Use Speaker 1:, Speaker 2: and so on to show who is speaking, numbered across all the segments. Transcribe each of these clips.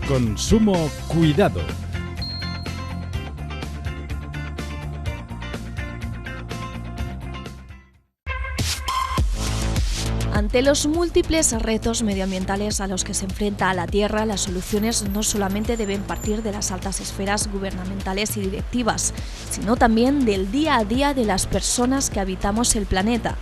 Speaker 1: Consumo cuidado.
Speaker 2: Ante los múltiples retos medioambientales a los que se enfrenta la Tierra, las soluciones no solamente deben partir de las altas esferas gubernamentales y directivas, sino también del día a día de las personas que habitamos el planeta.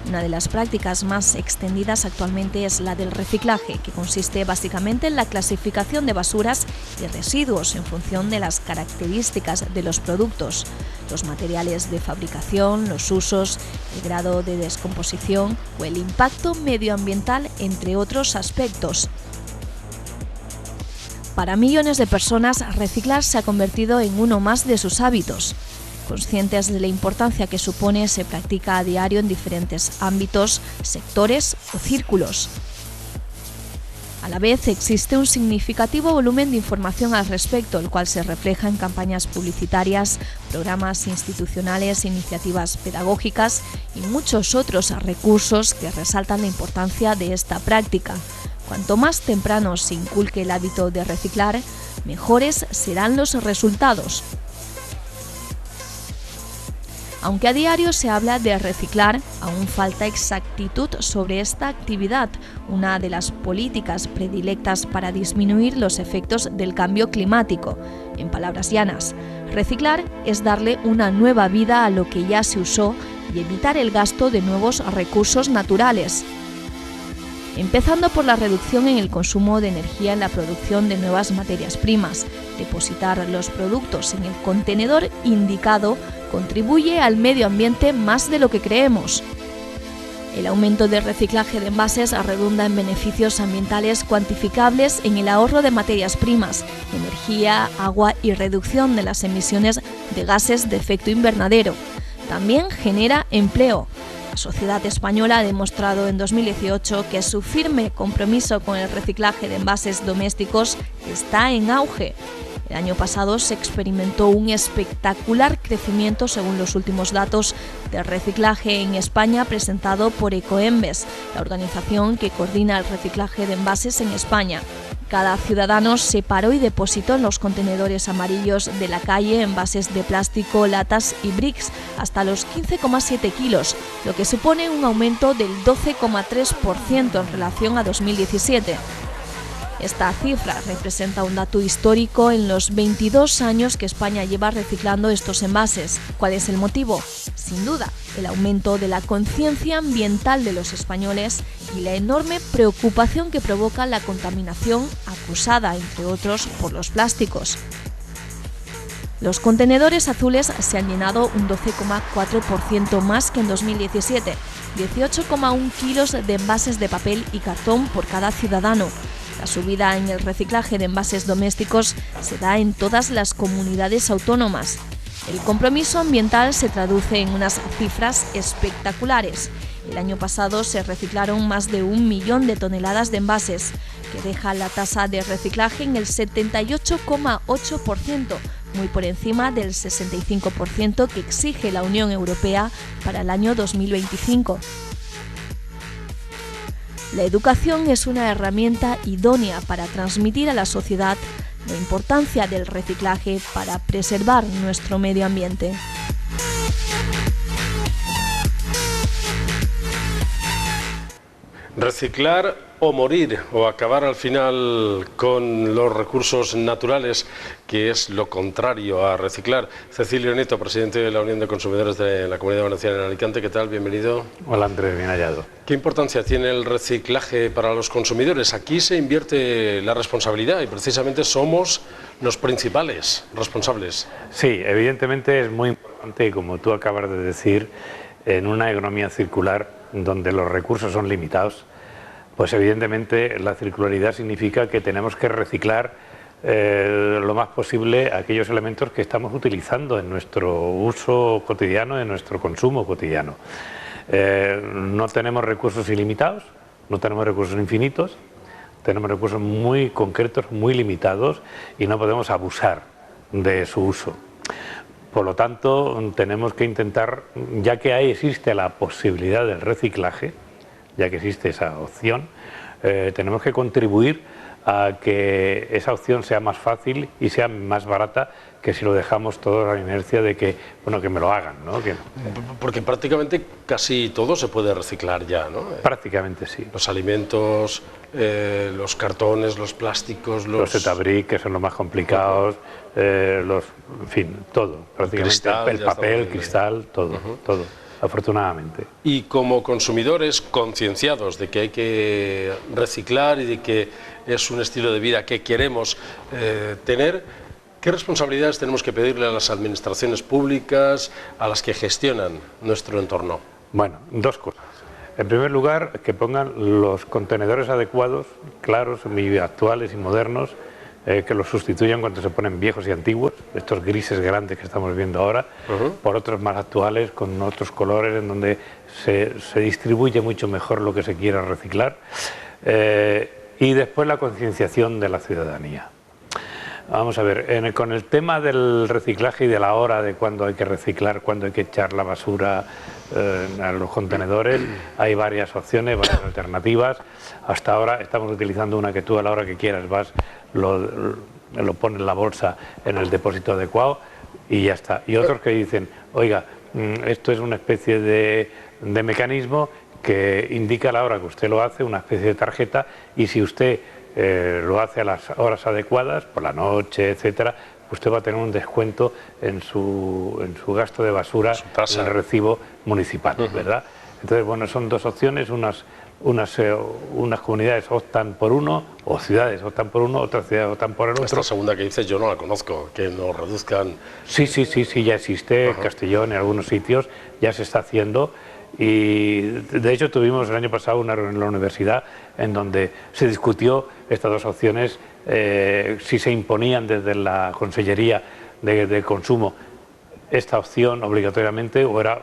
Speaker 2: Una de las prácticas más extendidas actualmente es la del reciclaje, que consiste básicamente en la clasificación de basuras y residuos en función de las características de los productos, los materiales de fabricación, los usos, el grado de descomposición o el impacto medioambiental, entre otros aspectos. Para millones de personas, reciclar se ha convertido en uno más de sus hábitos. Conscientes de la importancia que supone, se practica a diario en diferentes ámbitos, sectores o círculos. A la vez, existe un significativo volumen de información al respecto, el cual se refleja en campañas publicitarias, programas institucionales, iniciativas pedagógicas y muchos otros recursos que resaltan la importancia de esta práctica. Cuanto más temprano se inculque el hábito de reciclar, mejores serán los resultados. Aunque a diario se habla de reciclar, aún falta exactitud sobre esta actividad, una de las políticas predilectas para disminuir los efectos del cambio climático. En palabras llanas, reciclar es darle una nueva vida a lo que ya se usó y evitar el gasto de nuevos recursos naturales. Empezando por la reducción en el consumo de energía en la producción de nuevas materias primas. Depositar los productos en el contenedor indicado contribuye al medio ambiente más de lo que creemos. El aumento del reciclaje de envases redunda en beneficios ambientales cuantificables en el ahorro de materias primas, energía, agua y reducción de las emisiones de gases de efecto invernadero. También genera empleo. La sociedad española ha demostrado en 2018 que su firme compromiso con el reciclaje de envases domésticos está en auge. El año pasado se experimentó un espectacular crecimiento según los últimos datos de reciclaje en España presentado por Ecoembes, la organización que coordina el reciclaje de envases en España. Cada ciudadano separó y depositó en los contenedores amarillos de la calle envases de plástico, latas y bricks hasta los 15,7 kilos, lo que supone un aumento del 12,3% en relación a 2017. Esta cifra representa un dato histórico en los 22 años que España lleva reciclando estos envases. ¿Cuál es el motivo? Sin duda, el aumento de la conciencia ambiental de los españoles y la enorme preocupación que provoca la contaminación acusada, entre otros, por los plásticos. Los contenedores azules se han llenado un 12,4% más que en 2017, 18,1 kilos de envases de papel y cartón por cada ciudadano. La subida en el reciclaje de envases domésticos se da en todas las comunidades autónomas. El compromiso ambiental se traduce en unas cifras espectaculares. El año pasado se reciclaron más de 1 millón de toneladas de envases, que deja la tasa de reciclaje en el 78,8%, muy por encima del 65% que exige la Unión Europea para el año 2025. La educación es una herramienta idónea para transmitir a la sociedad la importancia del reciclaje para preservar nuestro medio ambiente.
Speaker 3: Reciclar o morir, o acabar al final con los recursos naturales, que es lo contrario a reciclar. Cecilio Nieto, presidente de la Unión de Consumidores de la Comunidad Valenciana en Alicante, ¿qué tal? Bienvenido.
Speaker 4: Hola Andrés, bien hallado.
Speaker 3: ¿Qué importancia tiene el reciclaje para los consumidores? Aquí se invierte la responsabilidad y precisamente somos los principales responsables.
Speaker 4: Sí, evidentemente es muy importante, como tú acabas de decir, en una economía circular donde los recursos son limitados, pues evidentemente la circularidad significa que tenemos que reciclar lo más posible aquellos elementos que estamos utilizando en nuestro uso cotidiano, en nuestro consumo cotidiano. No tenemos recursos ilimitados, no tenemos recursos infinitos, tenemos recursos muy concretos, muy limitados y no podemos abusar de su uso. Por lo tanto, tenemos que intentar, ya que ahí existe la posibilidad del reciclaje, ya que existe esa opción, tenemos que contribuir a que esa opción sea más fácil y sea más barata que si lo dejamos todo a la inercia de que, bueno, que me lo hagan, ¿no?
Speaker 3: Porque prácticamente casi todo se puede reciclar ya, ¿no?
Speaker 4: Prácticamente sí.
Speaker 3: Los alimentos, los cartones, los plásticos,
Speaker 4: los etabric, que son los más complicados, en fin, todo, prácticamente, el papel, el cristal, todo, todo, afortunadamente.
Speaker 3: Y como consumidores concienciados de que hay que reciclar y de que es un estilo de vida que queremos tener, ¿qué responsabilidades tenemos que pedirle a las administraciones públicas, a las que gestionan nuestro entorno?
Speaker 4: Bueno, dos cosas. En primer lugar, que pongan los contenedores adecuados, claros, muy actuales y modernos, que los sustituyan cuando se ponen viejos y antiguos, estos grises grandes que estamos viendo ahora, por otros más actuales, con otros colores, en donde se distribuye mucho mejor lo que se quiera reciclar. Y después la concienciación de la ciudadanía. Vamos a ver, con el tema del reciclaje y de la hora de cuándo hay que reciclar, cuándo hay que echar la basura a los contenedores, hay varias opciones, varias alternativas. Hasta ahora estamos utilizando una que tú a la hora que quieras vas, lo pones en la bolsa en el depósito adecuado y ya está. Y otros que dicen, oiga, esto es una especie de mecanismo que indica la hora que usted lo hace, una especie de tarjeta, y si usted lo hace a las horas adecuadas, por la noche, etcétera, usted va a tener un descuento en su gasto de basura, en el recibo municipal, ¿verdad? Entonces, bueno, son dos opciones, unas comunidades optan por uno, o ciudades optan por uno, otras ciudades optan por el otro.
Speaker 3: Esta segunda que dices yo no la conozco, que nos reduzcan...
Speaker 4: Sí, ya existe, en Castellón, en algunos sitios, ya se está haciendo. Y de hecho tuvimos el año pasado una reunión en la universidad en donde se discutió estas dos opciones, si se imponían desde la Consellería de Consumo esta opción obligatoriamente o era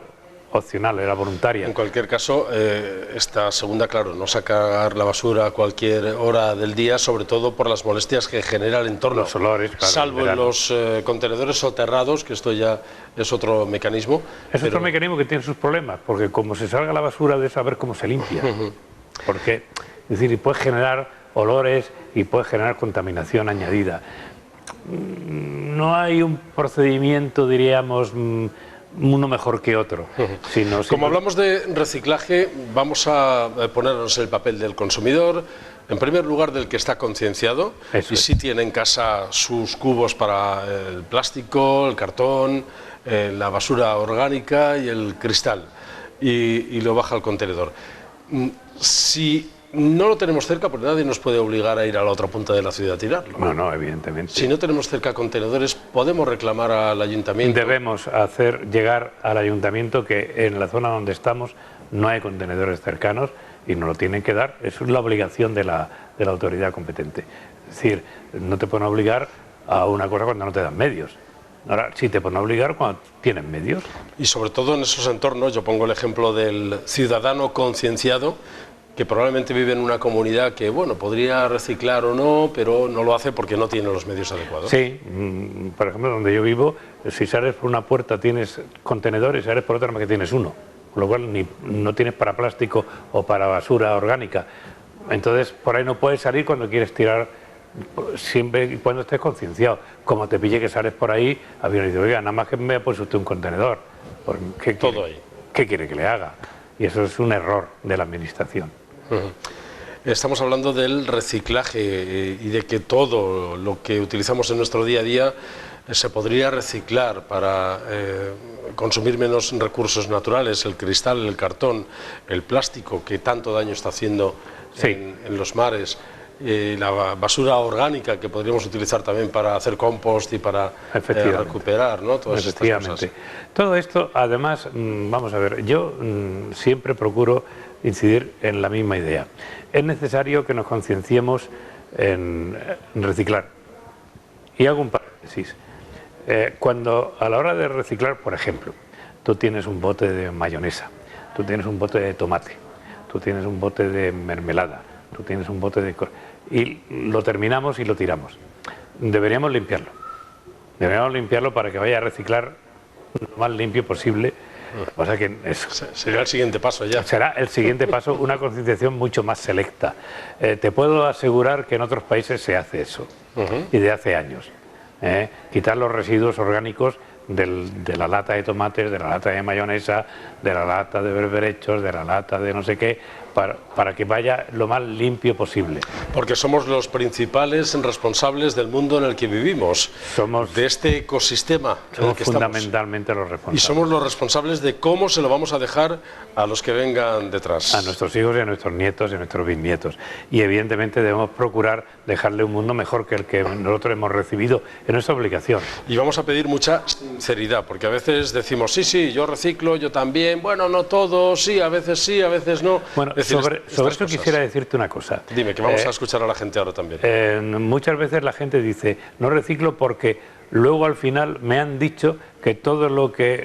Speaker 4: opcional, era voluntaria.
Speaker 3: En cualquier caso, esta segunda, claro, no sacar la basura a cualquier hora del día, sobre todo por las molestias que genera el entorno.
Speaker 4: Los olores, claro,
Speaker 3: salvo en los contenedores soterrados, que esto ya es otro mecanismo.
Speaker 4: Es otro mecanismo que tiene sus problemas, porque como se salga la basura de saber cómo se limpia. Porque, es decir, puede generar olores y puede generar contaminación añadida. No hay un procedimiento, diríamos, uno mejor que otro.
Speaker 3: Como hablamos de reciclaje, vamos a ponernos el papel del consumidor, en primer lugar del que está concienciado y sí tiene en casa sus cubos para el plástico, el cartón, la basura orgánica y el cristal, y lo baja al contenedor. Si no lo tenemos cerca, porque nadie nos puede obligar a ir a la otra punta de la ciudad a tirarlo.
Speaker 4: No, evidentemente.
Speaker 3: Si no tenemos cerca contenedores, ¿podemos reclamar al ayuntamiento?
Speaker 4: Debemos hacer llegar al ayuntamiento que en la zona donde estamos no hay contenedores cercanos y nos lo tienen que dar. Eso es la obligación de la autoridad competente. Es decir, no te pueden obligar a una cosa cuando no te dan medios. Ahora, sí te pueden obligar cuando tienen medios.
Speaker 3: Y sobre todo en esos entornos, yo pongo el ejemplo del ciudadano concienciado, que probablemente vive en una comunidad que, bueno, podría reciclar o no, pero no lo hace porque no tiene los medios adecuados.
Speaker 4: Sí, por ejemplo, donde yo vivo, si sales por una puerta tienes contenedores, sales por otra más que tienes uno, con lo cual no tienes para plástico o para basura orgánica. Entonces, por ahí no puedes salir cuando quieres tirar, siempre y cuando estés concienciado. Como te pille que sales por ahí, había dicho, oiga, nada más que me ha puesto usted un contenedor. ¿Qué quiere que le haga? Y eso es un error de la administración.
Speaker 3: Estamos hablando del reciclaje y de que todo lo que utilizamos en nuestro día a día se podría reciclar para consumir menos recursos naturales, el cristal, el cartón, el plástico que tanto daño está haciendo en los mares, la basura orgánica que podríamos utilizar también para hacer compost y para recuperar, ¿no? Todas estas cosas.
Speaker 4: Todo esto, además, vamos a ver, yo siempre procuro incidir en la misma idea. Es necesario que nos concienciemos en reciclar. Y hago un paréntesis. Cuando a la hora de reciclar, por ejemplo, tú tienes un bote de mayonesa, tú tienes un bote de tomate, tú tienes un bote de mermelada, tú tienes un bote de... y lo terminamos y lo tiramos. Deberíamos limpiarlo. Deberíamos limpiarlo para que vaya a reciclar lo más limpio posible O sea que
Speaker 3: sería el siguiente paso ya.
Speaker 4: Será el siguiente paso, una concienciación mucho más selecta. Te puedo asegurar que en otros países se hace eso, y de hace años. Quitar los residuos orgánicos de la lata de tomates, de la lata de mayonesa, de la lata de berberechos, de la lata de no sé qué, para que vaya lo más limpio posible.
Speaker 3: Porque somos los principales responsables del mundo en el que vivimos, de este ecosistema en el que
Speaker 4: fundamentalmente los responsables.
Speaker 3: Y somos los responsables de cómo se lo vamos a dejar a los que vengan detrás.
Speaker 4: A nuestros hijos y a nuestros nietos y a nuestros bisnietos. Y evidentemente debemos procurar dejarle un mundo mejor que el que nosotros hemos recibido. Es nuestra obligación.
Speaker 3: Y vamos a pedir mucha sinceridad, porque a veces decimos, sí, yo reciclo, yo también, bueno, no todo, sí, a veces no.
Speaker 4: Bueno, sobre eso quisiera decirte una cosa.
Speaker 3: Dime, que vamos a escuchar a la gente ahora también.
Speaker 4: Muchas veces la gente dice, no reciclo porque luego al final me han dicho que todo lo que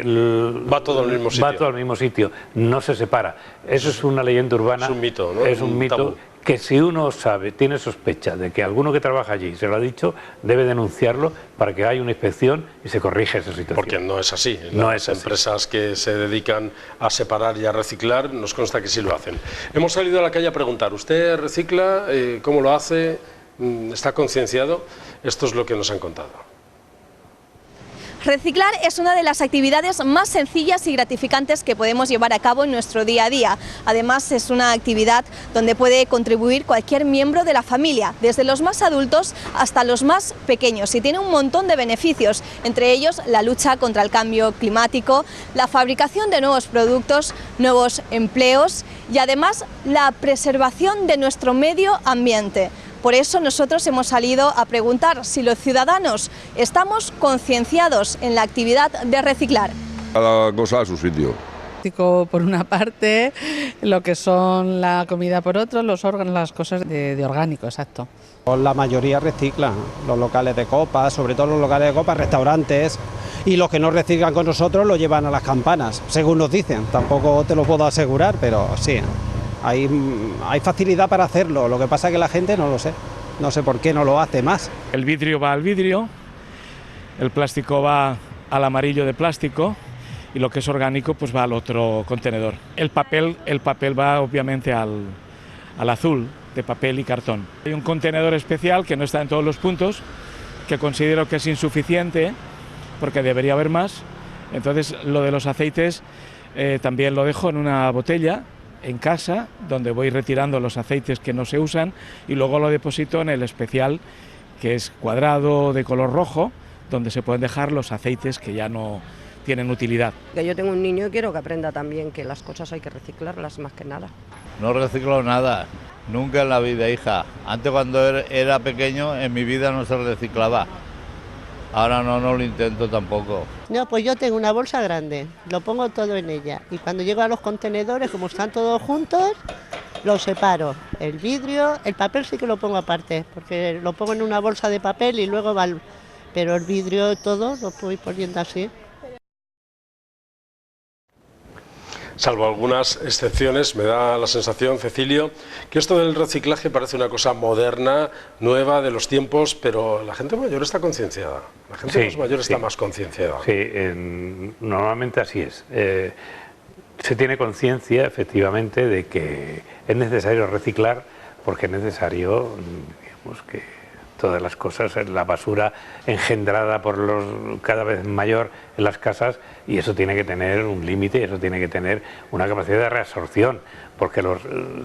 Speaker 3: va todo al mismo sitio.
Speaker 4: No se separa. Eso es una leyenda urbana.
Speaker 3: Es un mito, ¿no?
Speaker 4: Es un mito
Speaker 3: tabú.
Speaker 4: Que si uno sabe, tiene sospecha de que alguno que trabaja allí se lo ha dicho, debe denunciarlo para que haya una inspección y se corrija esa situación.
Speaker 3: Porque no es así.
Speaker 4: No
Speaker 3: Las empresas que se dedican a separar y a reciclar, nos consta que sí lo hacen. Hemos salido a la calle a preguntar, ¿usted recicla? ¿Cómo lo hace? ¿Está concienciado? Esto es lo que nos han contado.
Speaker 2: Reciclar es una de las actividades más sencillas y gratificantes que podemos llevar a cabo en nuestro día a día. Además, es una actividad donde puede contribuir cualquier miembro de la familia, desde los más adultos hasta los más pequeños, y tiene un montón de beneficios, entre ellos la lucha contra el cambio climático, la fabricación de nuevos productos, nuevos empleos y además la preservación de nuestro medio ambiente. Por eso nosotros hemos salido a preguntar si los ciudadanos estamos concienciados en la actividad de reciclar.
Speaker 5: Cada cosa a su sitio.
Speaker 6: Por una parte, lo que son la comida por otro, los órganos, las cosas de orgánico, exacto.
Speaker 7: La mayoría reciclan, los locales de copas, sobre todo los locales de copas, restaurantes, y los que no reciclan con nosotros lo llevan a las campanas, según nos dicen. Tampoco te lo puedo asegurar, pero sí. Hay facilidad para hacerlo, lo que pasa es que la gente no lo sé, no sé por qué no lo hace más.
Speaker 8: El vidrio va al vidrio, el plástico va al amarillo de plástico y lo que es orgánico pues va al otro contenedor. El papel va obviamente al azul de papel y cartón. Hay un contenedor especial que no está en todos los puntos, que considero que es insuficiente porque debería haber más. Entonces lo de los aceites también lo dejo en una botella en casa, donde voy retirando los aceites que no se usan y luego lo deposito en el especial, que es cuadrado de color rojo, donde se pueden dejar los aceites que ya no tienen utilidad.
Speaker 9: Que yo tengo un niño y quiero que aprenda también que las cosas hay que reciclarlas más que nada.
Speaker 10: No reciclo nada, nunca en la vida, hija. Antes cuando era pequeño en mi vida no se reciclaba. Ahora no lo intento tampoco.
Speaker 11: No, pues yo tengo una bolsa grande, lo pongo todo en ella y cuando llego a los contenedores, como están todos juntos, los separo. El vidrio, el papel sí que lo pongo aparte, porque lo pongo en una bolsa de papel y luego va... Pero el vidrio todo lo voy poniendo así.
Speaker 3: Salvo algunas excepciones, me da la sensación, Cecilio, que esto del reciclaje parece una cosa moderna, nueva, de los tiempos, pero la gente mayor está concienciada, la gente más mayor está más concienciada.
Speaker 4: Sí, normalmente así es. Se tiene conciencia, efectivamente, de que es necesario reciclar, porque es necesario, digamos, que todas las cosas, la basura engendrada por los cada vez mayor en las casas, y eso tiene que tener un límite, eso tiene que tener una capacidad de reabsorción, porque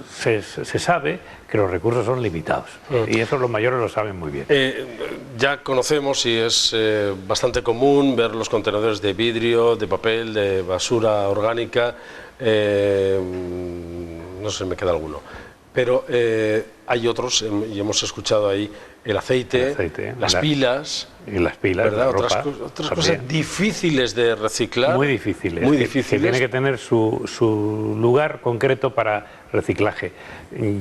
Speaker 4: se sabe que los recursos son limitados, y eso los mayores lo saben muy bien.
Speaker 3: Ya conocemos y es bastante común ver los contenedores de vidrio, de papel, de basura orgánica, no sé, me queda alguno. Pero hay otros, y hemos escuchado ahí, el aceite, las pilas...
Speaker 4: Y las pilas,
Speaker 3: ¿verdad?
Speaker 4: la ropa,
Speaker 3: otras cosas difíciles de reciclar.
Speaker 4: Muy difíciles.
Speaker 3: Muy
Speaker 4: que
Speaker 3: difíciles.
Speaker 4: Tiene que tener su lugar concreto para reciclaje.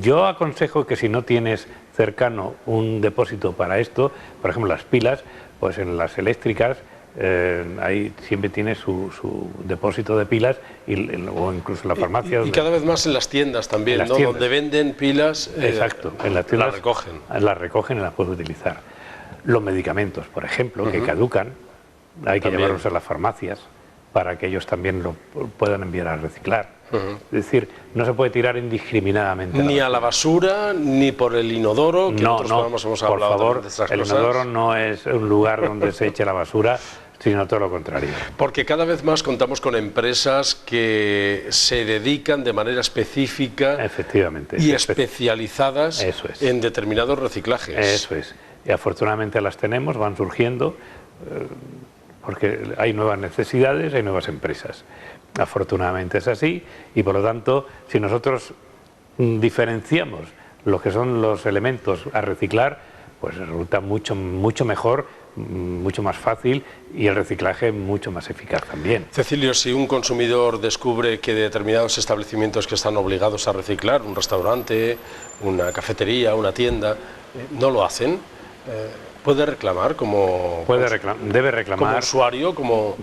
Speaker 4: Yo aconsejo que si no tienes cercano un depósito para esto, por ejemplo las pilas, pues en las eléctricas, ahí siempre tiene su depósito de pilas o incluso en la farmacia.
Speaker 3: Y cada vez más en las tiendas también, ¿no?
Speaker 4: Tiendas.
Speaker 3: Donde venden pilas,
Speaker 4: exacto, en las tiendas
Speaker 3: las recogen.
Speaker 4: Las recogen y las puedes utilizar. Los medicamentos, por ejemplo, que caducan, hay que llevarlos a las farmacias, para que ellos también lo puedan enviar a reciclar. Es decir, no se puede tirar indiscriminadamente.
Speaker 3: Ni a la basura, ni por el inodoro, que
Speaker 4: no,
Speaker 3: nosotros hemos
Speaker 4: por
Speaker 3: hablado
Speaker 4: favor,
Speaker 3: de estas
Speaker 4: el
Speaker 3: cosas.
Speaker 4: inodoro no es un lugar donde se eche la basura, sino todo lo contrario.
Speaker 3: Porque cada vez más contamos con empresas que se dedican de manera específica
Speaker 4: Efectivamente,
Speaker 3: y especializadas en determinados reciclajes.
Speaker 4: Eso es. Y afortunadamente las tenemos, van surgiendo, porque hay nuevas necesidades, hay nuevas empresas. Afortunadamente es así, y por lo tanto, si nosotros diferenciamos lo que son los elementos a reciclar, pues resulta mucho mejor, mucho más fácil, y el reciclaje mucho más eficaz también.
Speaker 3: Cecilio, si un consumidor descubre que determinados establecimientos que están obligados a reciclar, un restaurante, una cafetería, una tienda, no lo hacen, ¿puede reclamar
Speaker 4: debe reclamar
Speaker 3: como usuario?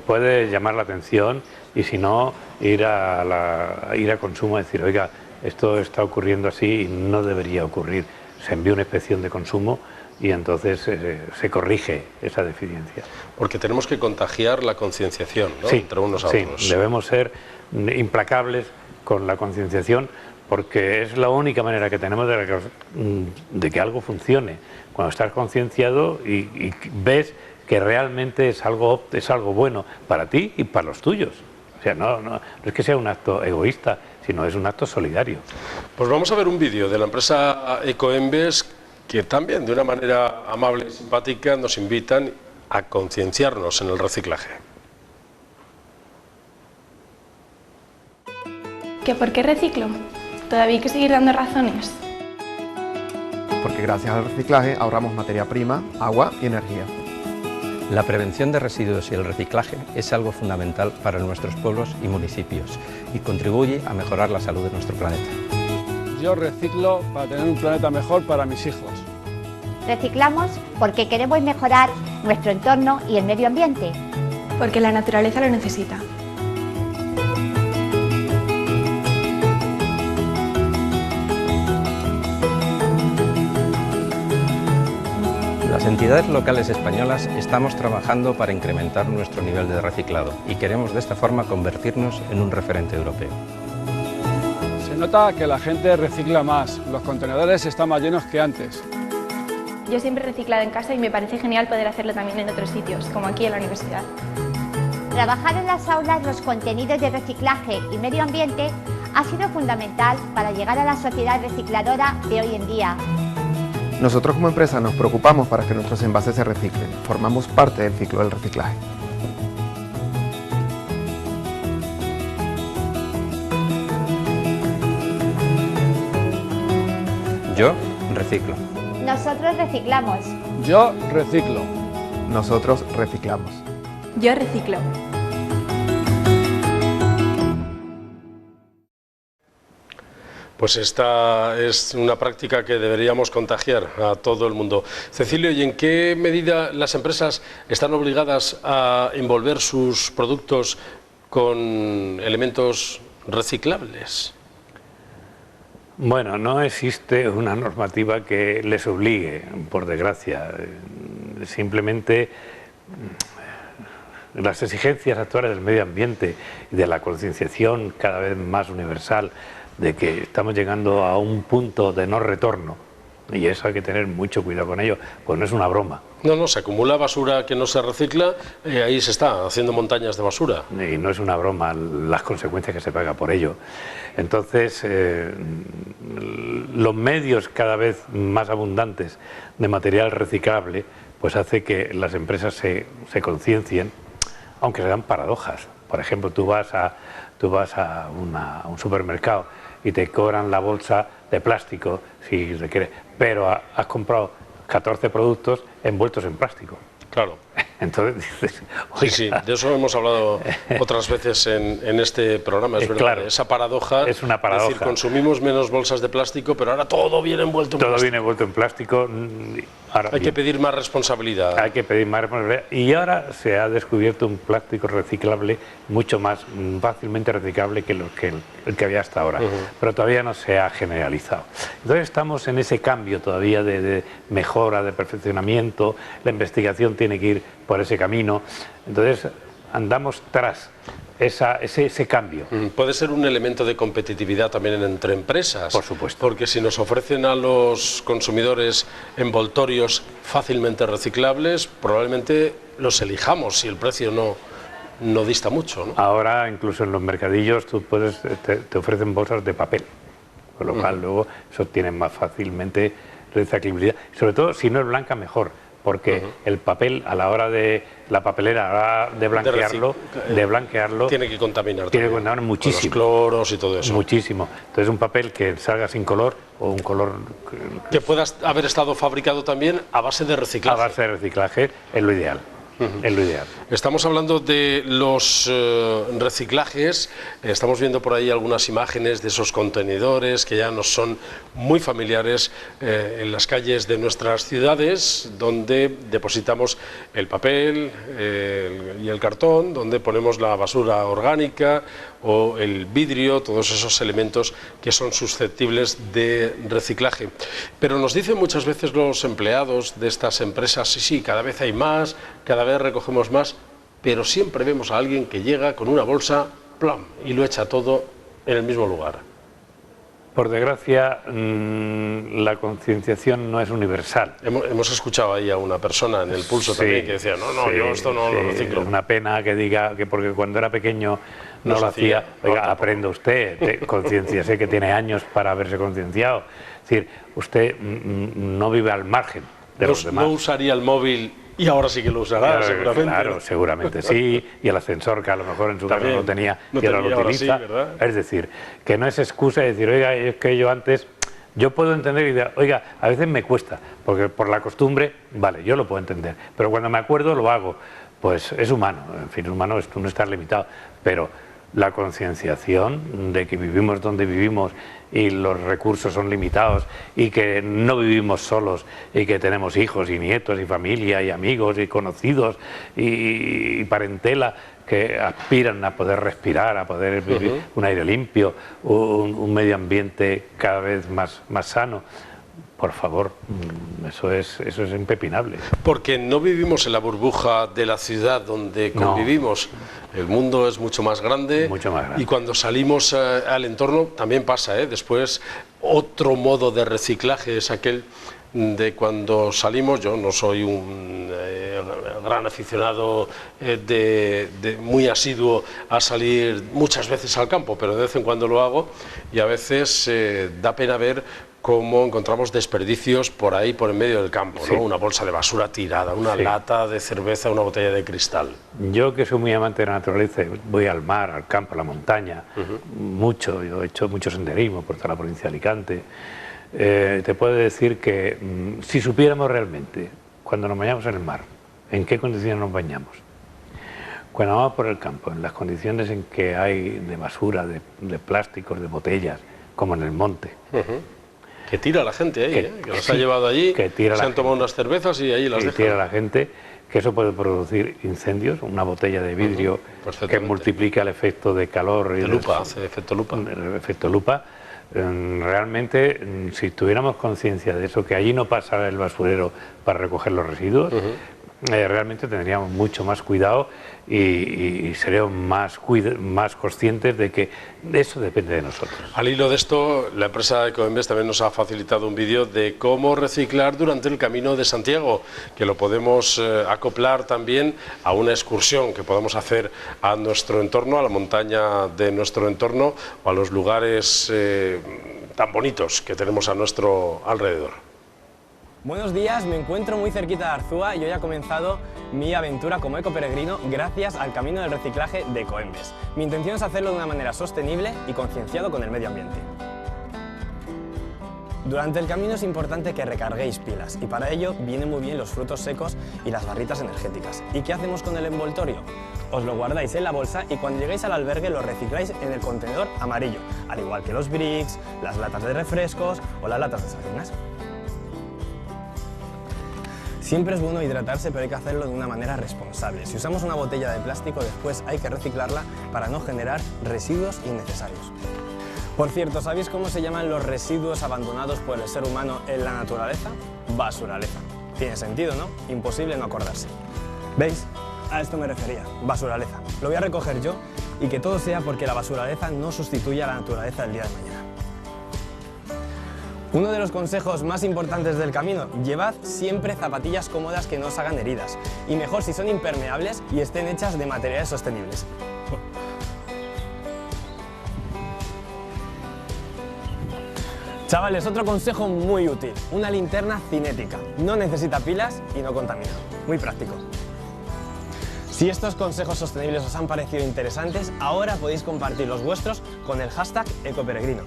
Speaker 4: Puede llamar la atención, y si no, ir a consumo y decir, oiga, esto está ocurriendo así y no debería ocurrir. Se envía una inspección de consumo y entonces se corrige esa deficiencia.
Speaker 3: Porque tenemos que contagiar la concienciación, ¿no?
Speaker 4: Sí,
Speaker 3: entre unos a otros.
Speaker 4: Debemos ser implacables con la concienciación, porque es la única manera que tenemos de que algo funcione. Cuando estás concienciado y ves que realmente es algo bueno para ti y para los tuyos. O sea, no es que sea un acto egoísta, sino es un acto solidario.
Speaker 3: Pues vamos a ver un vídeo de la empresa Ecoembes, que también de una manera amable y simpática nos invitan a concienciarnos en el reciclaje.
Speaker 12: ¿Que por qué reciclo? Todavía hay que seguir dando razones.
Speaker 13: Porque gracias al reciclaje ahorramos materia prima, agua y energía.
Speaker 14: La prevención de residuos y el reciclaje es algo fundamental para nuestros pueblos y municipios y contribuye a mejorar la salud de nuestro planeta.
Speaker 15: Yo reciclo para tener un planeta mejor para mis hijos.
Speaker 16: Reciclamos porque queremos mejorar nuestro entorno y el medio ambiente.
Speaker 12: Porque la naturaleza lo necesita.
Speaker 14: Las entidades locales españolas estamos trabajando para incrementar nuestro nivel de reciclado y queremos de esta forma convertirnos en un referente europeo.
Speaker 15: Se nota que la gente recicla más, los contenedores están más llenos que antes.
Speaker 12: Yo siempre he reciclado en casa y me parece genial poder hacerlo también en otros sitios, como aquí en la universidad.
Speaker 16: Trabajar en las aulas los contenidos de reciclaje y medio ambiente ha sido fundamental para llegar a la sociedad recicladora de hoy en día.
Speaker 13: Nosotros como empresa nos preocupamos para que nuestros envases se reciclen. Formamos parte del ciclo del reciclaje.
Speaker 14: Yo reciclo.
Speaker 16: Nosotros reciclamos.
Speaker 15: Yo reciclo.
Speaker 13: Nosotros reciclamos.
Speaker 12: Yo reciclo.
Speaker 3: Pues esta es una práctica que deberíamos contagiar a todo el mundo. Cecilio, ¿y en qué medida las empresas están obligadas a envolver sus productos con elementos reciclables?
Speaker 4: Bueno, no existe una normativa que les obligue, por desgracia. Simplemente las exigencias actuales del medio ambiente y de la concienciación cada vez más universal de que estamos llegando a un punto de no retorno, y eso hay que tener mucho cuidado con ello, pues no es una broma.
Speaker 3: No, se acumula basura que no se recicla, ahí se está haciendo montañas de basura.
Speaker 4: Y no es una broma las consecuencias que se paga por ello. Entonces, los medios cada vez más abundantes de material reciclable, pues hace que las empresas se conciencien, aunque se dan paradojas. Por ejemplo, tú vas a un supermercado y te cobran la bolsa de plástico, si se quiere, pero has comprado 14 productos envueltos en plástico.
Speaker 3: Claro.
Speaker 4: Entonces dices...
Speaker 3: Sí, de eso hemos hablado otras veces en este programa, es verdad.
Speaker 4: Claro,
Speaker 3: esa paradoja.
Speaker 4: Es una paradoja.
Speaker 3: Es decir, consumimos menos bolsas de plástico, pero ahora todo viene envuelto en plástico.
Speaker 4: Todo viene envuelto en plástico. Ahora,
Speaker 3: hay que pedir más responsabilidad.
Speaker 4: Hay que pedir más responsabilidad. Y ahora se ha descubierto un plástico reciclable mucho más fácilmente reciclable que el que había hasta ahora. Pero todavía no se ha generalizado. Entonces estamos en ese cambio todavía de mejora, de perfeccionamiento. La investigación tiene que ir por ese camino. Entonces andamos tras ese cambio.
Speaker 3: Puede ser un elemento de competitividad también entre empresas.
Speaker 4: Por supuesto.
Speaker 3: Porque si nos ofrecen a los consumidores envoltorios fácilmente reciclables, probablemente los elijamos si el precio no dista mucho, ¿no?
Speaker 4: Ahora, incluso en los mercadillos, te ofrecen bolsas de papel, con lo cual luego eso tiene más fácilmente reciclabilidad. Sobre todo, si no es blanca, mejor. Porque el papel, a la hora de la papelera, a la hora de blanquearlo,
Speaker 3: tiene que contaminar.
Speaker 4: Tiene que contaminar muchísimo.
Speaker 3: Con los cloros y todo eso.
Speaker 4: Muchísimo. Entonces, un papel que salga sin color o un color
Speaker 3: que pueda haber estado fabricado también a base de reciclaje.
Speaker 4: A base de reciclaje es lo ideal. Es lo ideal.
Speaker 3: Estamos hablando de los reciclajes, estamos viendo por ahí algunas imágenes de esos contenedores que ya nos son muy familiares en las calles de nuestras ciudades, donde depositamos el papel y el cartón, donde ponemos la basura orgánica o el vidrio, todos esos elementos que son susceptibles de reciclaje. Pero nos dicen muchas veces los empleados de estas empresas, sí, cada vez hay más, cada vez recogemos más, pero siempre vemos a alguien que llega con una bolsa, ¡plam!, y lo echa todo en el mismo lugar.
Speaker 4: Por desgracia, la concienciación no es universal.
Speaker 3: Hemos escuchado ahí a una persona en El Pulso también que decía, yo esto no lo reciclo.
Speaker 4: Es una pena que diga que porque cuando era pequeño no lo hacía. Oiga, aprenda usted, concienciase que tiene años para haberse concienciado. Es decir, usted no vive al margen de los demás.
Speaker 3: No usaría el móvil y ahora sí que lo usará, seguramente.
Speaker 4: Claro, seguramente sí, y el ascensor que a lo mejor en su casa no tenía y ahora lo utiliza. Sí, es decir, que no es excusa de decir, oiga, es que yo antes, yo puedo entender y decir, oiga, a veces me cuesta, porque por la costumbre, vale, yo lo puedo entender, pero cuando me acuerdo lo hago, pues es humano, en fin, humano es no estar limitado, pero la concienciación de que vivimos donde vivimos y los recursos son limitados y que no vivimos solos y que tenemos hijos y nietos y familia y amigos y conocidos y parentela que aspiran a poder respirar, a poder vivir un aire limpio, un medio ambiente cada vez más sano. Por favor, eso es impepinable.
Speaker 3: Porque no vivimos en la burbuja de la ciudad donde convivimos. No. El mundo es mucho más grande. Y cuando salimos al entorno también pasa, Después, otro modo de reciclaje es aquel de cuando salimos. Yo no soy un gran aficionado muy asiduo a salir muchas veces al campo, pero de vez en cuando lo hago y a veces da pena ver cómo encontramos desperdicios por ahí, por en medio del campo, ¿no? Una bolsa de basura tirada, una lata de cerveza, una botella de cristal.
Speaker 4: Yo, que soy muy amante de la naturaleza, voy al mar, al campo, a la montaña, mucho, yo he hecho mucho senderismo por toda la provincia de Alicante. Te puedo decir que si supiéramos realmente, cuando nos bañamos en el mar, en qué condiciones nos bañamos, cuando vamos por el campo, en las condiciones en que hay de basura, de plásticos, de botellas, como en el monte,
Speaker 3: que tira la gente ahí, que los ha llevado allí, se han tomado unas cervezas y ahí las dejan.
Speaker 4: Que tira la gente, que eso puede producir incendios, una botella de vidrio que multiplica el efecto de calor.
Speaker 3: De lupa, hace efecto lupa.
Speaker 4: El efecto lupa. Realmente, si tuviéramos conciencia de eso, que allí no pasa el basurero para recoger los residuos, realmente tendríamos mucho más cuidado y seríamos más conscientes de que eso depende de nosotros.
Speaker 3: Al hilo de esto, la empresa Ecoembes también nos ha facilitado un vídeo de cómo reciclar durante el Camino de Santiago, que lo podemos acoplar también a una excursión que podamos hacer a nuestro entorno, a la montaña de nuestro entorno o a los lugares tan bonitos que tenemos a nuestro alrededor.
Speaker 17: Buenos días, me encuentro muy cerquita de Arzúa y hoy ha comenzado mi aventura como ecoperegrino gracias al Camino del Reciclaje de Ecoembes. Mi intención es hacerlo de una manera sostenible y concienciado con el medio ambiente. Durante el camino es importante que recarguéis pilas y para ello vienen muy bien los frutos secos y las barritas energéticas. ¿Y qué hacemos con el envoltorio? Os lo guardáis en la bolsa y cuando lleguéis al albergue lo recicláis en el contenedor amarillo, al igual que los bricks, las latas de refrescos o las latas de sardinas. Siempre es bueno hidratarse, pero hay que hacerlo de una manera responsable. Si usamos una botella de plástico, después hay que reciclarla para no generar residuos innecesarios. Por cierto, ¿sabéis cómo se llaman los residuos abandonados por el ser humano en la naturaleza? Basuraleza. Tiene sentido, ¿no? Imposible no acordarse. ¿Veis? A esto me refería, basuraleza. Lo voy a recoger yo y que todo sea porque la basuraleza no sustituye a la naturaleza del día de mañana. Uno de los consejos más importantes del camino, llevad siempre zapatillas cómodas que no os hagan heridas. Y mejor si son impermeables y estén hechas de materiales sostenibles. Chavales, otro consejo muy útil, una linterna cinética. No necesita pilas y no contamina. Muy práctico. Si estos consejos sostenibles os han parecido interesantes, ahora podéis compartir los vuestros con el hashtag Ecoperegrino.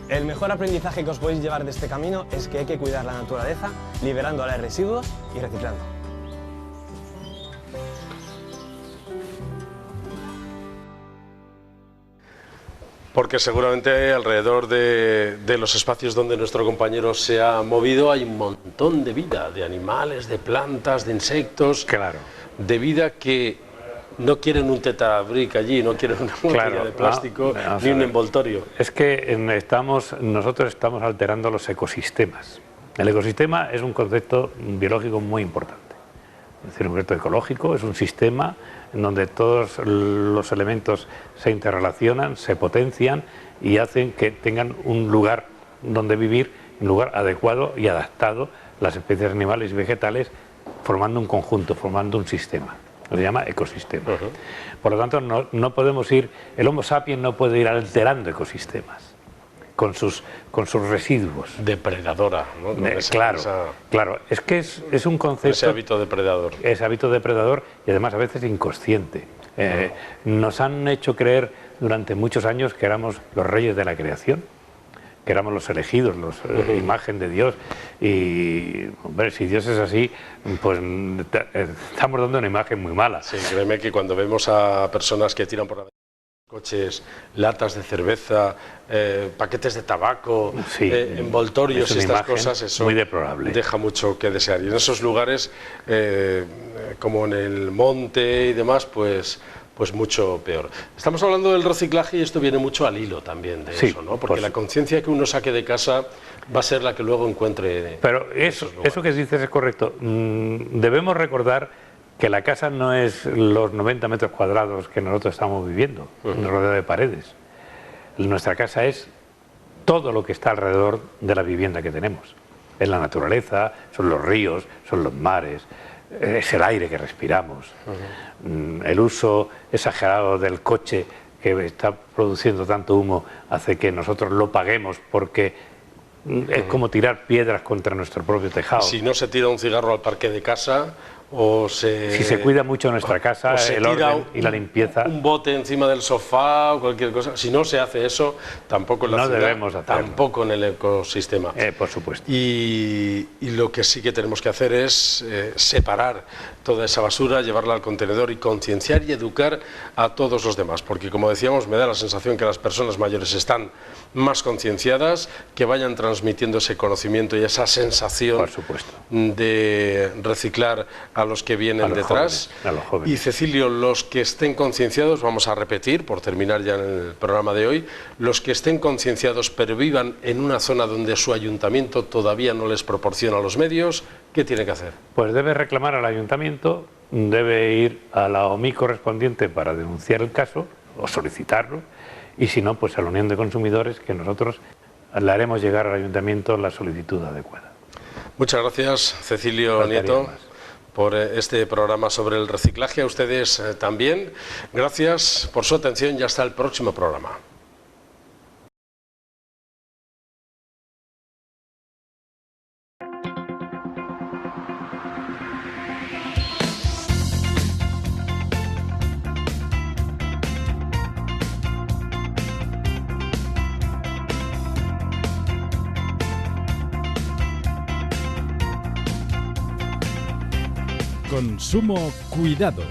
Speaker 17: El mejor aprendizaje que os podéis llevar de este camino es que hay que cuidar la naturaleza, liberándola de residuos y reciclando.
Speaker 3: Porque seguramente alrededor de los espacios donde nuestro compañero se ha movido hay un montón de vida, de animales, de plantas, de insectos,
Speaker 4: claro,
Speaker 3: de vida que no quieren un tetabric allí, no quieren una botella de plástico, ni un envoltorio.
Speaker 4: Es que nosotros estamos alterando los ecosistemas. El ecosistema es un concepto biológico muy importante. Es decir, un concepto ecológico es un sistema en donde todos los elementos se interrelacionan, se potencian y hacen que tengan un lugar donde vivir, un lugar adecuado y adaptado las especies animales y vegetales, formando un conjunto, formando un sistema. Se llama ecosistema. Por lo tanto, no podemos ir, el Homo sapiens no puede ir alterando ecosistemas con sus residuos.
Speaker 3: Depredadora, ¿no?
Speaker 4: Claro, es que es un concepto...
Speaker 3: Ese hábito depredador.
Speaker 4: Ese hábito depredador y además a veces inconsciente. Nos han hecho creer durante muchos años que éramos los reyes de la creación, que éramos los elegidos, imagen de Dios, y hombre, si Dios es así, pues estamos dando una imagen muy mala.
Speaker 3: Sí, créeme que cuando vemos a personas que tiran por la coches, latas de cerveza, paquetes de tabaco, envoltorios y estas cosas, eso
Speaker 4: muy deplorable.
Speaker 3: Deja mucho que desear. Y en esos lugares, como en el monte y demás, pues mucho peor. Estamos hablando del reciclaje y esto viene mucho al hilo también de eso, ¿no? Porque la conciencia que uno saque de casa va a ser la que luego encuentre.
Speaker 4: Pero eso que dices es correcto. Debemos recordar que la casa no es los 90 metros cuadrados que nosotros estamos viviendo, rodeado de paredes. Nuestra casa es todo lo que está alrededor de la vivienda que tenemos. Es la naturaleza, son los ríos, son los mares, es el aire que respiramos. El uso exagerado del coche que está produciendo tanto humo hace que nosotros lo paguemos porque es como tirar piedras contra nuestro propio tejado.
Speaker 3: Si no se tira un cigarro al parque de casa, o
Speaker 4: si se cuida mucho nuestra casa, el orden y la limpieza,
Speaker 3: un bote encima del sofá o cualquier cosa, si no se hace eso, tampoco en la ciudad,
Speaker 4: debemos hacerlo.
Speaker 3: Tampoco en el ecosistema.
Speaker 4: Por supuesto.
Speaker 3: Y lo que sí que tenemos que hacer es separar toda esa basura, llevarla al contenedor y concienciar y educar a todos los demás, porque como decíamos, me da la sensación que las personas mayores están más concienciadas, que vayan transmitiendo ese conocimiento y esa sensación,
Speaker 4: por supuesto,
Speaker 3: de reciclar a los que vienen detrás.
Speaker 4: A los jóvenes.
Speaker 3: Y Cecilio, los que estén concienciados, vamos a repetir, por terminar ya en el programa de hoy, los que estén concienciados pero vivan en una zona donde su ayuntamiento todavía no les proporciona los medios, ¿qué tiene que hacer?
Speaker 4: Pues debe reclamar al ayuntamiento, debe ir a la OMI correspondiente para denunciar el caso o solicitarlo, y si no, pues a la Unión de Consumidores, que nosotros le haremos llegar al ayuntamiento la solicitud adecuada.
Speaker 3: Muchas gracias, Cecilio Nieto, por este programa sobre el reciclaje. A ustedes también. Gracias por su atención y hasta el próximo programa.
Speaker 1: Consumo Cuidado.